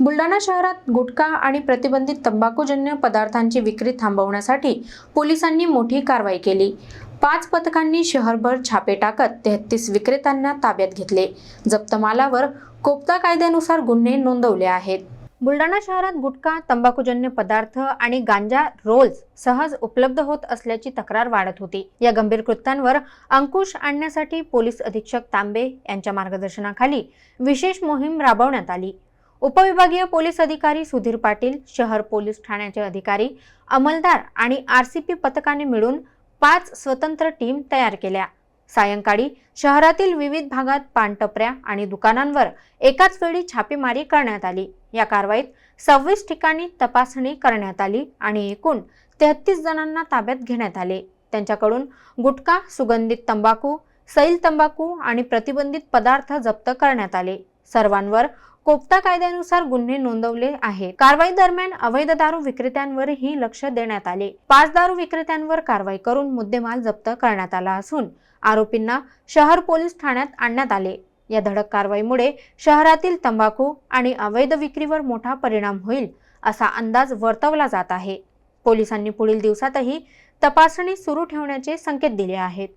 बुलढाणा शहरात गुटखा आणि प्रतिबंधित तंबाखूजन्य पदार्थांची विक्री थांबवण्यासाठी पोलिसांनी मोठी कारवाई केली। 5 पथकांनी शहरभर छापे टाकत 33 विक्रेत्यांना ताब्यात घेतले। जप्त मालावर कोपता कायद्यानुसार गुन्हे नोंदवले आहेत। बुलढाणा शहरात गुटखा, तंबाखूजन्य पदार्थ आणि गांजा रोल्स सहज उपलब्ध होत असल्याची तक्रार वाढत होती। या गंभीर कृत्यांवर अंकुश आणण्यासाठी पोलीस अधीक्षक तांबे यांच्या मार्गदर्शनाखाली विशेष मोहीम राबवण्यात आली। उपविभागीय पोलीस अधिकारी सुधीर पाटील, शहर पोलीस ठाण्याचे अधिकारी, अंमलदार आणि आरसीपी पथकाने मिळून 5 स्वतंत्र टीम तयार केल्या। सायंकाळी शहरातील विविध भागात पानटपऱ्या आणि दुकानांवर एकाच वेळी छापेमारी करण्यात आली। या कारवाईत 26 ठिकाणी तपासणी करण्यात आली आणि एकूण 33 जणांना ताब्यात घेण्यात आले। त्यांच्याकडून गुटखा, सुगंधित तंबाखू, सैल तंबाखू आणि प्रतिबंधित पदार्थ जप्त करण्यात आले। सर्वांवर कोपता कायद्यानुसार गुन्हे नोंदवले आहेत। कारवाई दरम्यान अवैध दारू विक्रेत्यांवरही लक्ष देण्यात आले। 5 दारू विक्रेत्यांवर कारवाई करून मुद्देमाल जप्त करण्यात आला असून आरोपींना शहर पोलीस ठाण्यात आणण्यात आले। या धडक कारवाईमुळे शहरातील तंबाखू आणि अवैध विक्रीवर मोठा परिणाम होईल असा अंदाज वर्तवला जात आहे। पोलिसांनी पुढील दिवसातही तपासणी सुरू ठेवण्याचे संकेत दिले आहेत।